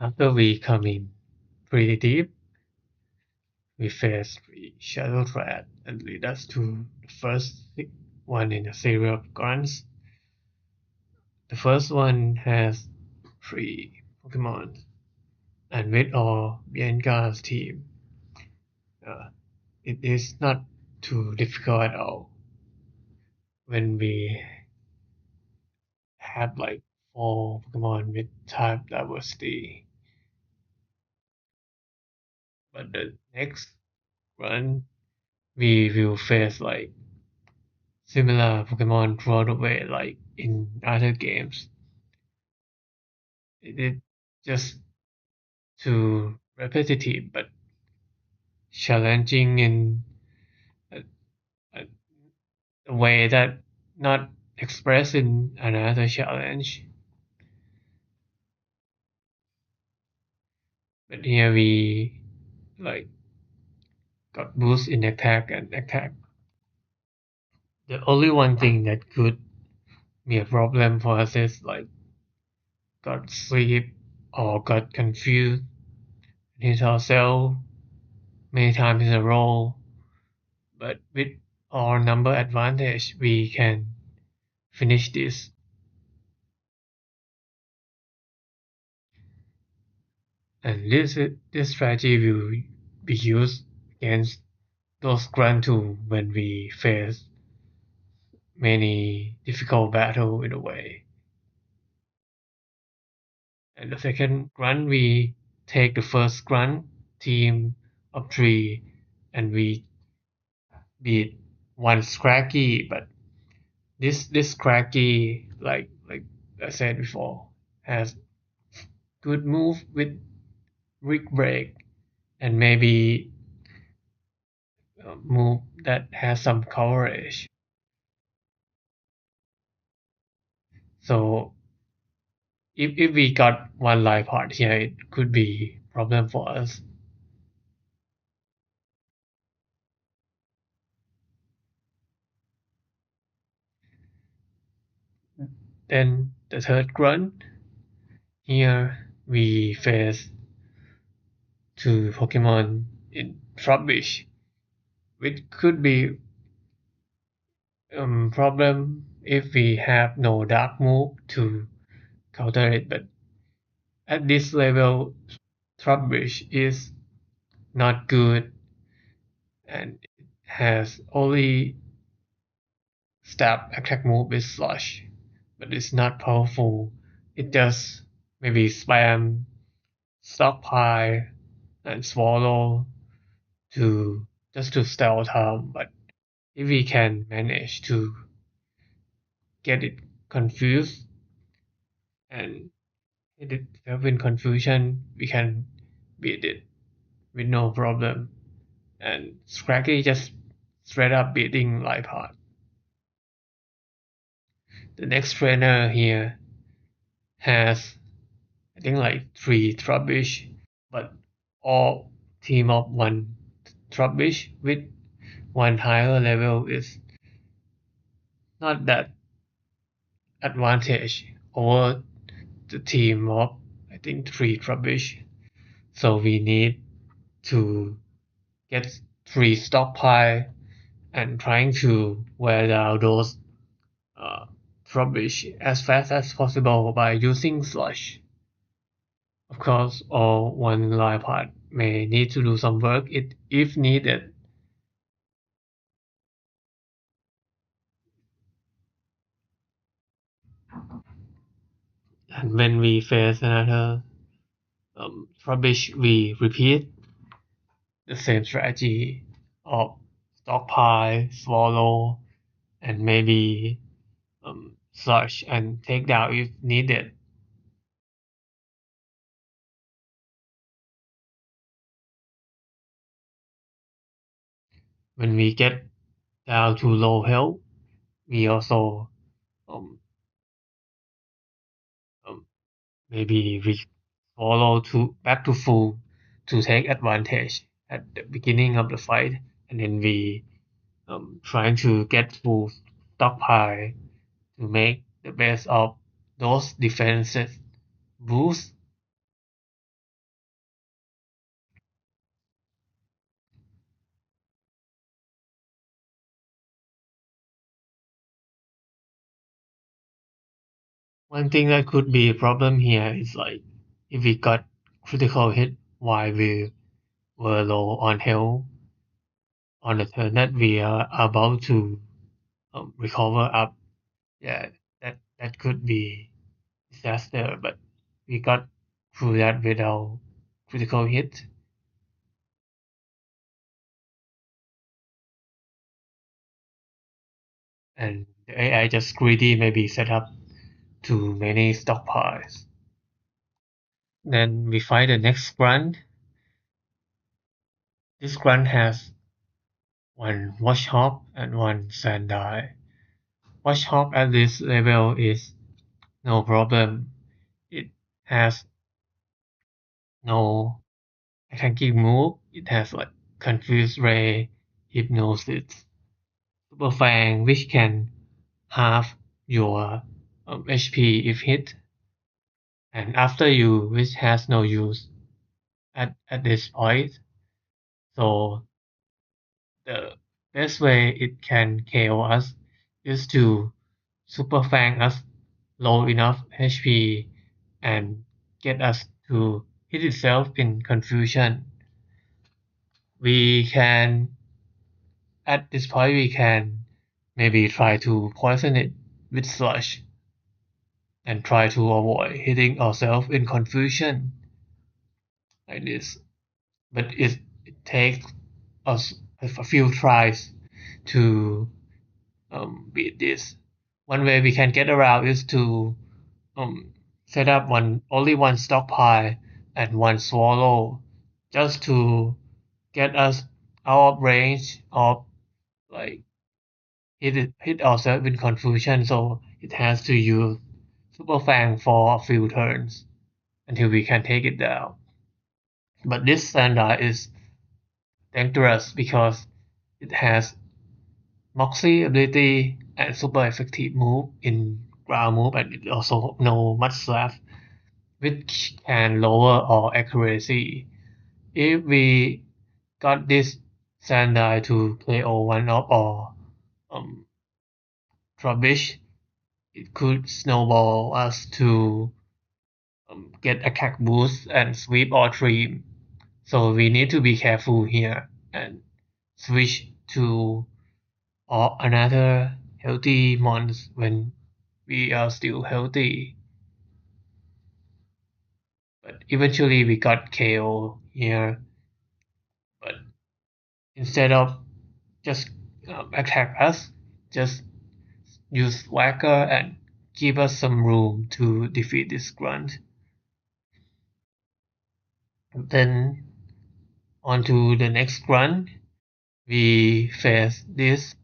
After we come in pretty deep, we face three shadow threat and lead us to the first one in a series of grunts. The first one has three Pokemon, and with our Bianca's team, uh, it is not too difficult at all when we have like four Pokemon with type diversity. But the next run, we will face like similar Pokemon throughout the way, like in other games. It is just too repetitive, but challenging in a, a, a way that not expressed in another challenge. But here we like got boost in attack and attack. The only one thing that could be a problem for us is like got sleep or got confused, hit ourselves many times in a row. But with our number advantage, we can finish this. And this strategy will be used against those Grand 2 when we face many difficult battle in a way. And the second Grand, we take the first Grand team of 3 and we beat one Scraggy, but this Scraggy, like I said before, has good move with Rick Break and maybe move that has some coverage. So if we got one life part here, it could be problem for us. Then the third grunt, here we face two Pokemon in Trubbish, which could be problem if we have no dark move to counter it. But at this level, Trubbish is not good and has only stab attack move with Slush, but it's not powerful. It does maybe spam, stockpile, and swallow to just to stall time. But if we can manage to get it confused and get it in confusion, we can beat it with no problem. And Scraggy just straight up beating Liepard. The next trainer here has I think like three Trubbish, but all team of one Trubbish with one higher level is not that advantage over the team of I think three Trubbish. So we need to get three stockpile and trying to wear down those uh, Trubbish as fast as possible by using Slush. Of course, or one live part may need to do some work if needed. And when we face another rubbish, we repeat the same strategy of stockpile, swallow, and maybe search and take down if needed. When we get down to low health, we also um, um, maybe we follow to back to full to take advantage at the beginning of the fight, and then we trying to get full stockpile to make the best of those defenses boost One thing that could be a problem here is like if we got critical hit while we were low on health on the turn that we are about to recover up. Yeah, that could be disaster, but we got through that without critical hit. And the AI just greedy maybe set up too many stockpiles. Then we find the next grunt. This grunt has one Watch Hawk and one Sandai. Watch Hawk at this level is no problem. It has no attacking move. It has like Confuse Ray, Hypnosis, Super Fang, which can halve your HP if hit. And after you, which has no use at this point. So the best way it can KO us is to Super Fang us low enough HP and get us to hit itself in confusion. We can, at this point, we can maybe try to poison it with sludge and try to avoid hitting ourselves in confusion like this. But it takes us a few tries to beat this. One way we can get around is to um, set up only one stockpile and one swallow just to get us out of range of like hit ourselves in confusion. So it has to use Super Fang for a few turns until we can take it down. But this standard is dangerous because it has Moxie ability and super effective move in ground move, and it also know much slap, which can lower our accuracy. If we got this Sandai to KO one of our um, Trubbish, it could snowball us to get attack boost and sweep our team. So we need to be careful here and switch to or another healthy month when we are still healthy. But eventually we got KO here. But instead of just attack us, just use Whacker and give us some room to defeat this grunt. Then on to the next grunt. We face this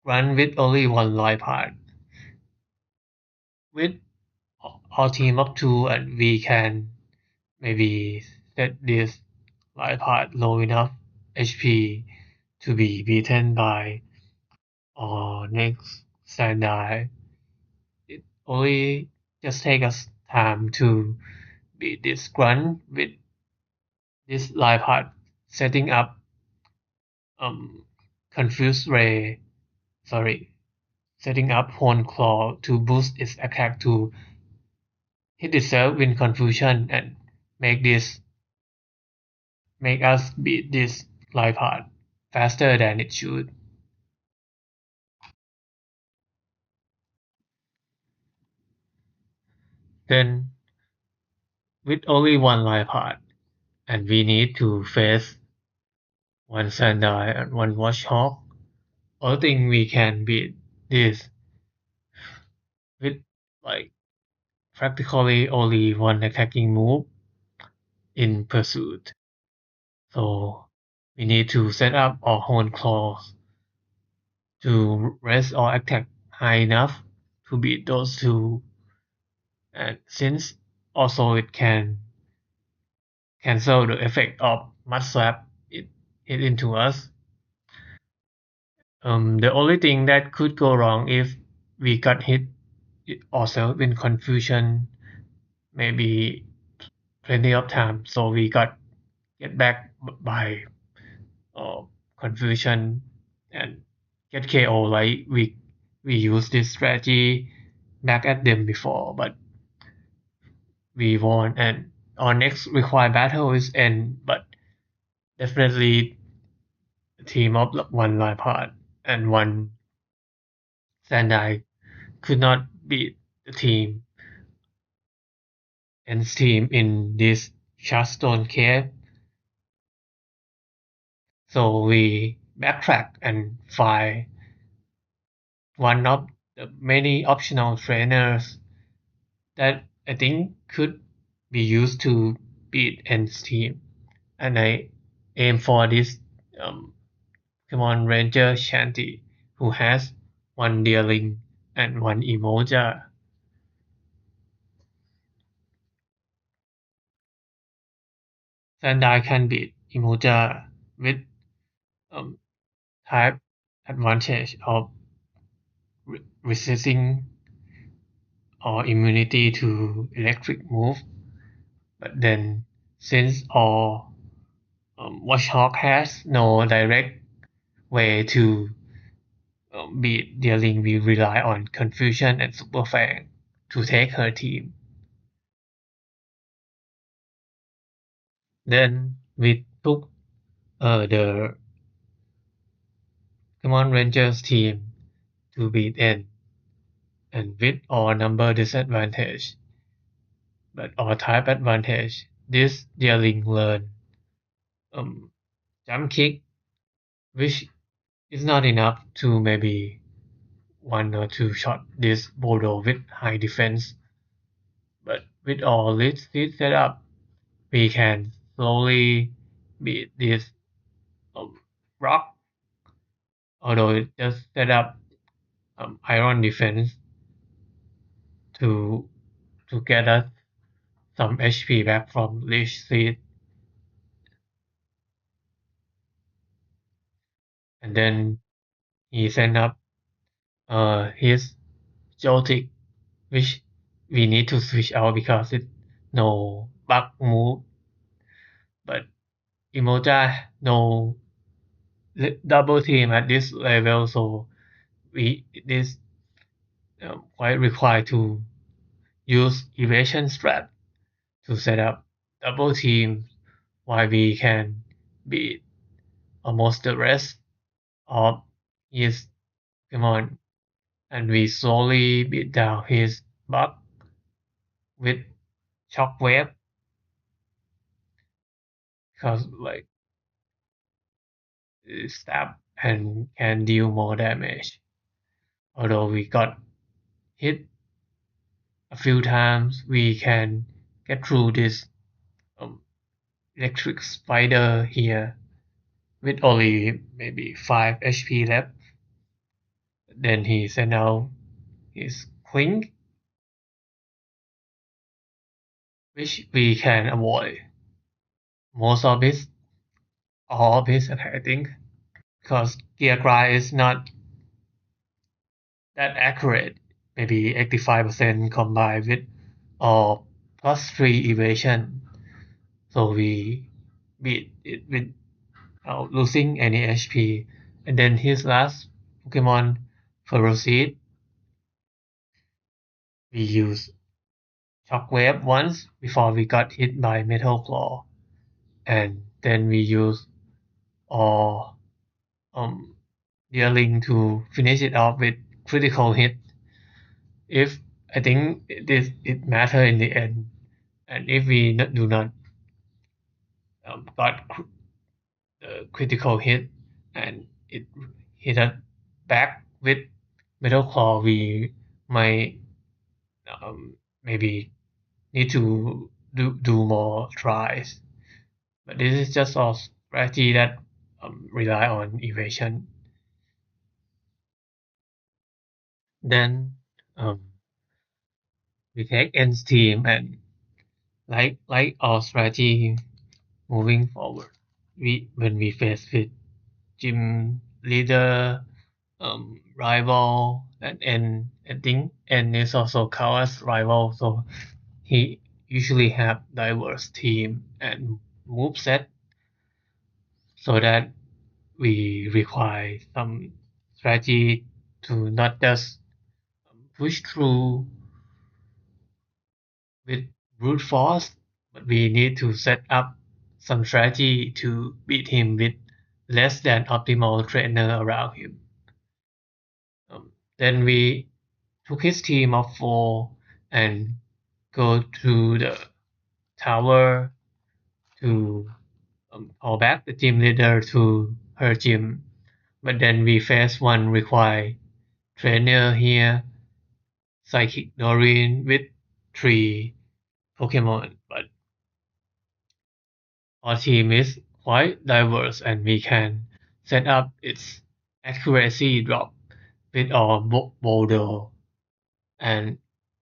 grunt with only one life heart. With our team up to, and we can maybe set this life heart low enough HP to be beaten by our next standard. It only just take us time to beat this grunt with this life heart setting up um confused ray sorry setting up horn claw to boost its attack to hit itself in confusion and make this make us beat this life heart faster than it should. Then with only one life heart and we need to face one Sandai and one Watchhawk, I think we can beat this with like practically only one attacking move in pursuit. So we need to set up our horn claws to rest or attack high enough to beat those two. And since also it can cancel the effect of mud slap it hit into us. The only thing that could go wrong if we got hit ourselves in confusion maybe plenty of time, so we got get back by uh, confusion and get KO. Like we use this strategy back at them before, but we won, and our next required battle is end, but definitely the team of one Lampard and one Sandai could not beat the End's team in this Charstone Cave. So we backtrack and find one of the many optional trainers that I think could be used to beat End's team. And I aim for this Pokemon Ranger Shanty, who has one Deerling and one Emoja. Sandai can beat Emoja with um, type advantage of resisting or immunity to electric move. But then, since our Watchhawk has no direct way to beat Deerling, we rely on Confusion and Super Fang to take her team. Then we took the Pokemon Rangers team to beat N, and with our number disadvantage, but our type advantage, this Deerling learned um, Jump Kick, which is not enough to maybe one or two shot this Bodo with high defense. But with our lead seed setup, we can slowly beat this um, rock, although it just set up iron defense to get us some HP back from Leech Seed. And then he sent up his Joltik, which we need to switch out because it no bug move. But Emoja no double team at this level, so we this quite required to use evasion strat to set up double team while we can beat almost the rest of his Pokemon, and we slowly beat down his bug with Shockwave because like stab and can deal more damage. Although we got hit a few times, we can get through this um, electric spider here with only maybe 5 HP left. Then he sent out his Clink, which we can avoid most of his, all of his attack, I think, because Gear Cry is not that accurate. Maybe 85% combined with or plus 3 evasion. So we beat it without losing any HP. And then his last Pokemon, Ferocity, we used Shockwave once before we got hit by Metal Claw. And then we used our Deerling to finish it off with critical hit. If I think it matter in the end, and if we do not got the critical hit and it hit us back with Metal Claw, we might maybe need to do more tries. But this is just a strategy that rely on evasion. Then we take N's team and like our strategy moving forward. When we face with gym leader, rival, and I think N is also Kawa's rival, so he usually have diverse team and move set, so that we require some strategy to not just push through with brute force, but we need to set up some strategy to beat him with less than optimal trainer around him. Then we took his team of 4 and go to the tower to call back the team leader to her gym. But then we face one required trainer here, Psychic Doreen with 3 Pokemon. But our team is quite diverse and we can set up its accuracy drop with our Boulder. And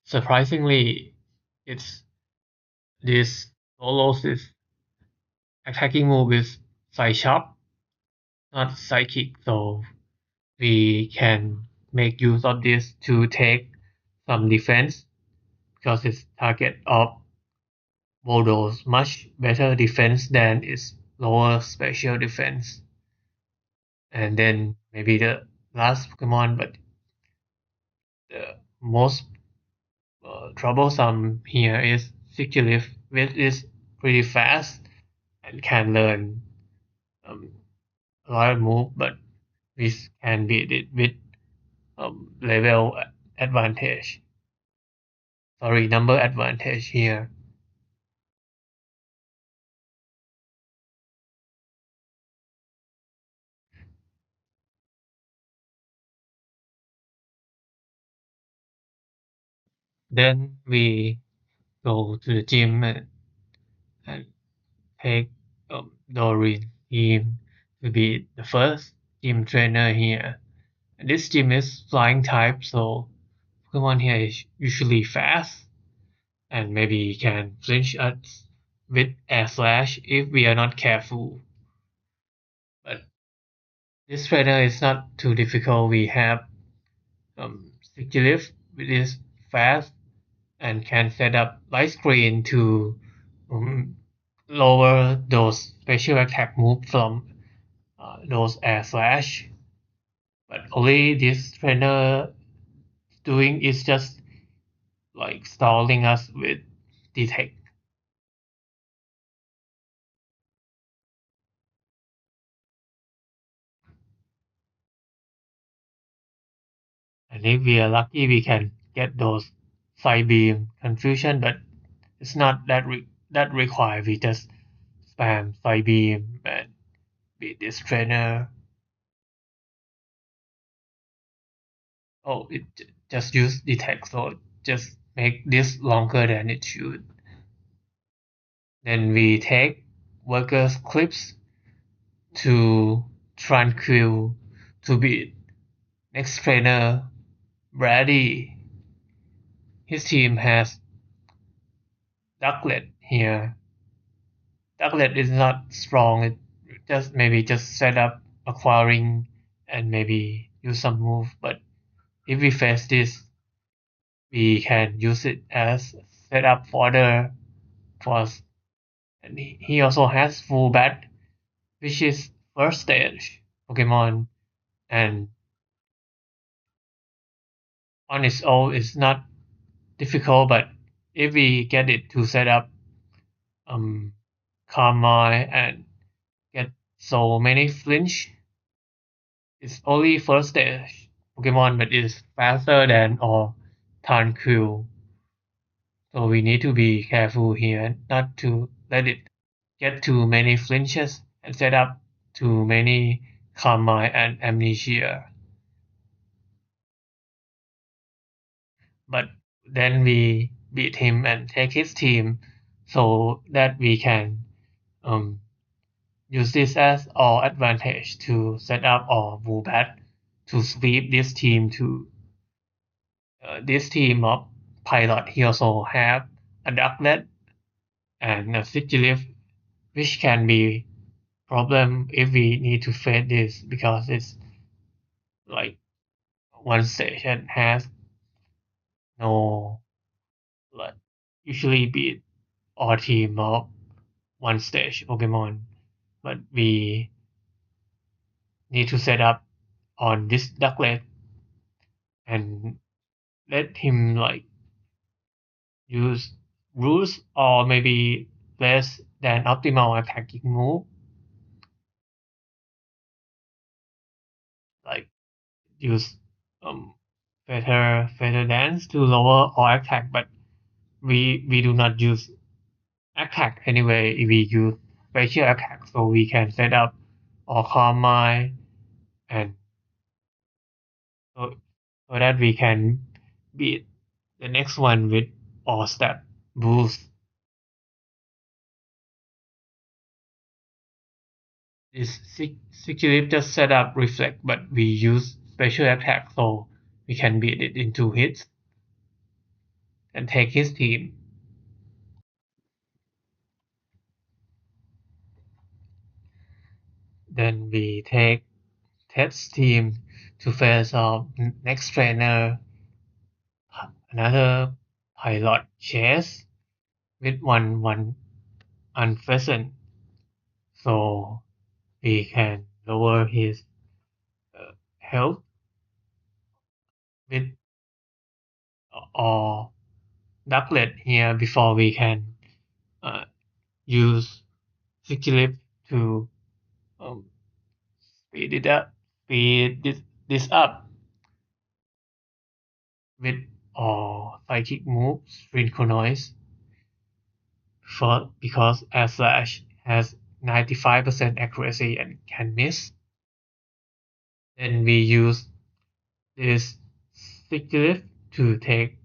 surprisingly, it's this Solos' attacking move is Psychop, not Psychic, so we can make use of this to take some defense because its target of Voldo's much better defense than its lower special defense. And then maybe the last Pokemon, but the most troublesome here is Sigilyph, which is pretty fast and can learn um, a lot of move, but we can beat it with level advantage. Sorry, number advantage here. Then we go to the gym and take Doreen team to be the first gym trainer here. And this gym is flying type, so Pokemon here is usually fast and maybe can flinch us with Air Slash if we are not careful. But this trainer is not too difficult. We have Sigilyph, which is fast and can set up light screen to um, lower those special attack move from those Air Slash. But only this trainer doing is just like stalling us with detect. And if we are lucky, we can get those side beam confusion, but it's not that required. We just spam side beam and beat this trainer. Oh, it just use detect, so just make this longer than it should. Then we take workers clips to Tranquil to beat next trainer Brady. His team has Ducklet here. Ducklet is not strong. It just set up acquiring and maybe use some move. But if we face this, we can use it as setup fodder for us. And he also has full bat, which is first stage Pokemon, and on its own it's not difficult. But if we get it to set up Calm Mind and get so many flinch, it's only first stage Pokemon, but it's faster than our Tranquil. So we need to be careful here not to let it get too many flinches and set up too many Calm Mind and Amnesia. But then we beat him and take his team so that we can um, use this as our advantage to set up our Woobat to sweep this team to this team of pilot. He also have a Ducklet and a Sigilyph, which can be problem if we need to face this because it's like one station has no like usually beat our team of one stage Pokemon, but we need to set up on this Ducklet and let him like use rules or maybe less than optimal attacking move, like use feather dance to lower our attack, but we do not use attack anyway. We use special attack, so we can set up our calm mind and so, so that we can beat the next one with our stat boost. This Sigilip just set up reflect, but we use special attack so we can beat it in 2 hits and take his team. Then we take Ted's team to face our next trainer, another pilot chase with one unpheasant, so we can lower his health with our ducklet here before we can uh, use Sigilip to um, speed it up, speed this up with our psychic move, Synchronoise, for, because Air Slash has 95% accuracy and can miss. Then we use this Sigilip to take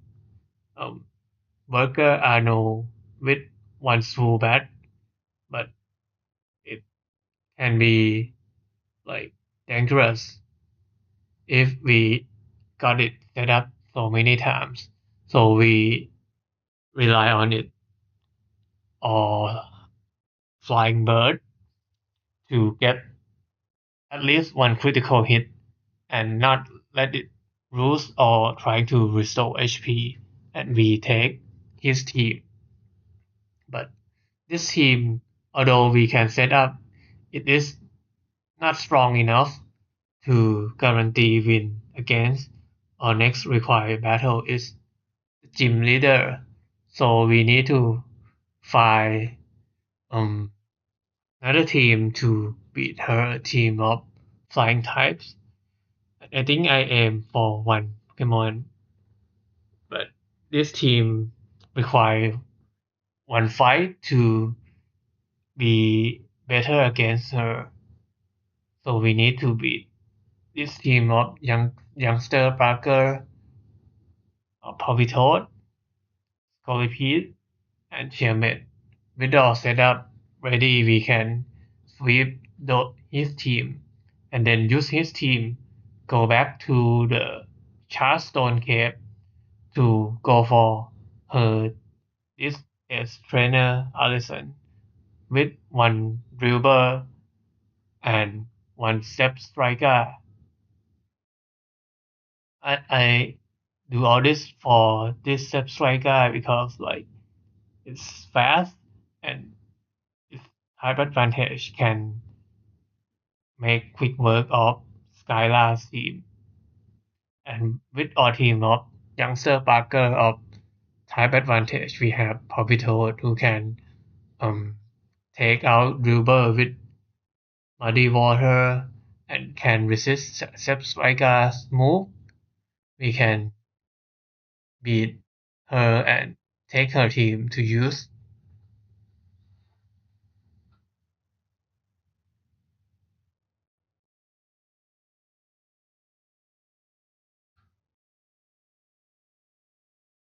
Worker Arno with one full bat, but it can be like dangerous if we got it set up so many times. So we rely on it or flying bird to get at least one critical hit and not let it lose or trying to restore HP, and we take his team. But this team, although we can set up, it is not strong enough to guarantee win against our next required battle is the gym leader. So we need to find um, another team to beat her team of flying types. I think I aim for one Pokemon, but this team require one fight to be better against her. So we need to beat this team of youngster Parker, Palpitot, Scolipede, and Tiamat. With all set up ready, we can sweep his team and then use his team go back to the Charstone Cave to go for her this as trainer Allison with one dribble and one step striker. I do all this for this step striker because like it's fast and its type advantage can make quick work of Skylar's team. And with our team of youngster Parker of type advantage, we have Palpitot who can um, take out Dribble with Muddy Water and can resist Step Striker's move. We can beat her and take her team to use